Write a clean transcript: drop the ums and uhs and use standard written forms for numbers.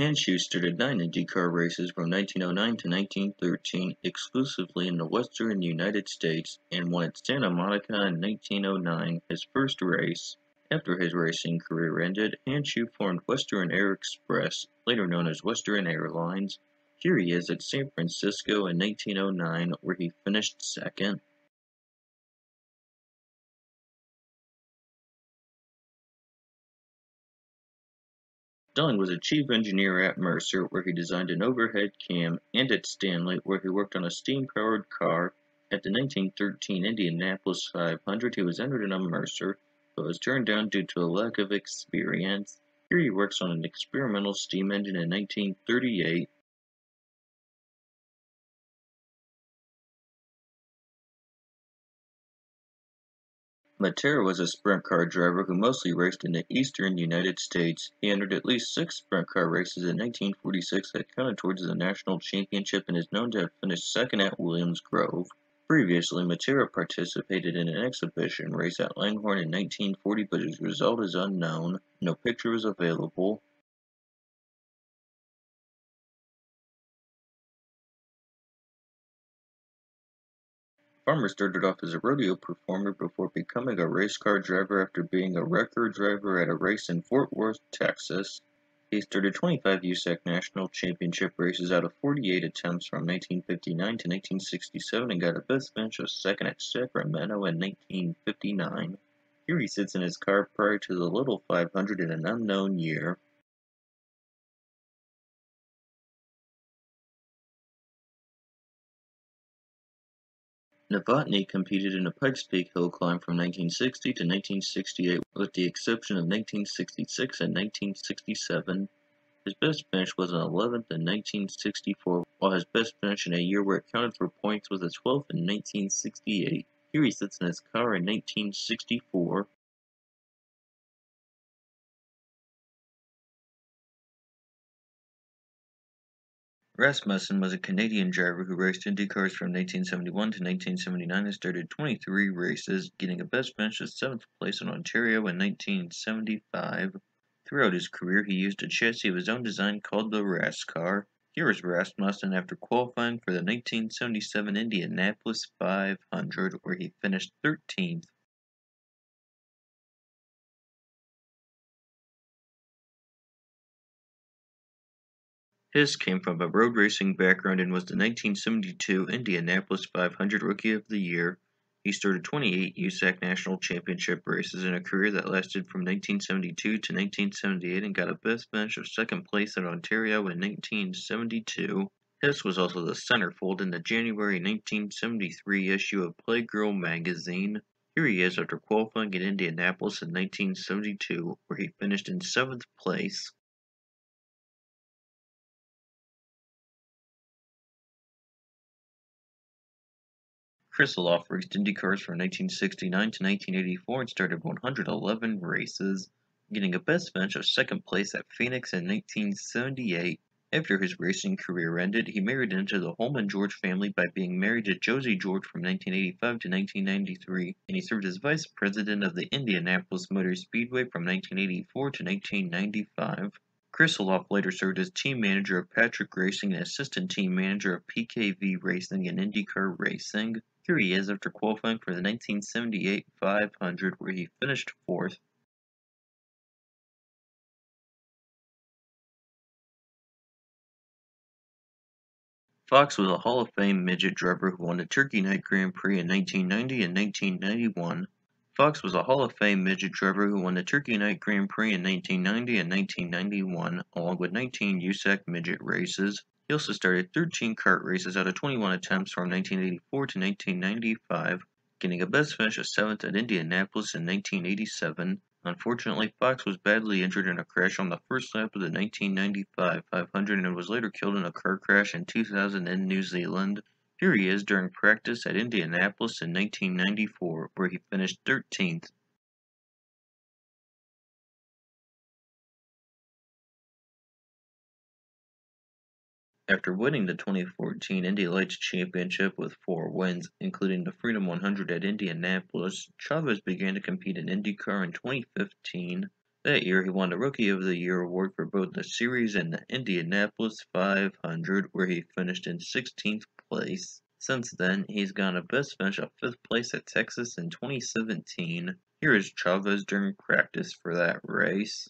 Hanshue started 9 IndyCar races from 1909 to 1913 exclusively in the western United States and won at Santa Monica in 1909, his first race. After his racing career ended, Hanshue formed Western Air Express, later known as Western Airlines. Here he is at San Francisco in 1909, where he finished second. Eldon was a chief engineer at Mercer, where he designed an overhead cam, and at Stanley, where he worked on a steam-powered car. At the 1913 Indianapolis 500, he was entered in a Mercer, but was turned down due to a lack of experience. Here he works on an experimental steam engine in 1938. Matera was a sprint car driver who mostly raced in the eastern United States. He entered at least 6 sprint car races in 1946 that counted towards the national championship and is known to have finished second at Williams Grove. Previously, Matera participated in an exhibition race at Langhorne in 1940, but his result is unknown. No picture is available. Farmer started off as a rodeo performer before becoming a race car driver after being a record driver at a race in Fort Worth, Texas. He started 25 USAC National Championship races out of 48 attempts from 1959 to 1967 and got a best finish of second at Sacramento in 1959. Here he sits in his car prior to the Little 500 in an unknown year. Novotny competed in a Pikes Peak hill climb from 1960 to 1968, with the exception of 1966 and 1967. His best finish was an 11th in 1964, while his best finish in a year where it counted for points was a 12th in 1968. Here he sits in his car in 1964. Rasmussen was a Canadian driver who raced IndyCars from 1971 to 1979 and started 23 races, getting a best finish of 7th place in Ontario in 1975. Throughout his career, he used a chassis of his own design called the Rascar. Here is Rasmussen after qualifying for the 1977 Indianapolis 500, where he finished 13th. His came from a road racing background and was the 1972 Indianapolis 500 Rookie of the Year. He started 28 USAC National Championship races in a career that lasted from 1972 to 1978 and got a best finish of second place at Ontario in 1972. Hess was also the centerfold in the January 1973 issue of Playgirl magazine. Here he is after qualifying at Indianapolis in 1972, where he finished in 7th place. Krisiloff raced IndyCars from 1969 to 1984 and started 111 races, getting a best finish of second place at Phoenix in 1978. After his racing career ended, he married into the Holman George family by being married to Josie George from 1985 to 1993, and he served as vice president of the Indianapolis Motor Speedway from 1984 to 1995. Krisiloff later served as team manager of Patrick Racing and assistant team manager of PKV Racing and IndyCar Racing. Here he is after qualifying for the 1978 500, where he finished 4th. Fox was a Hall of Fame midget driver who won the Turkey Night Grand Prix in 1990 and 1991. Fox was a Hall of Fame midget driver who won the Turkey Night Grand Prix in 1990 and 1991, along with 19 USAC midget races. He also started 13 kart races out of 21 attempts from 1984 to 1995, getting a best finish of 7th at Indianapolis in 1987. Unfortunately, Fox was badly injured in a crash on the first lap of the 1995 500 and was later killed in a car crash in 2000 in New Zealand. Here he is during practice at Indianapolis in 1994, where he finished 13th. After winning the 2014 Indy Lights Championship with 4 wins, including the Freedom 100 at Indianapolis, Chavez began to compete in IndyCar in 2015. That year, he won the Rookie of the Year award for both the series and the Indianapolis 500, where he finished in 16th place. Since then, he's gotten a best finish of 5th place at Texas in 2017. Here is Chavez during practice for that race.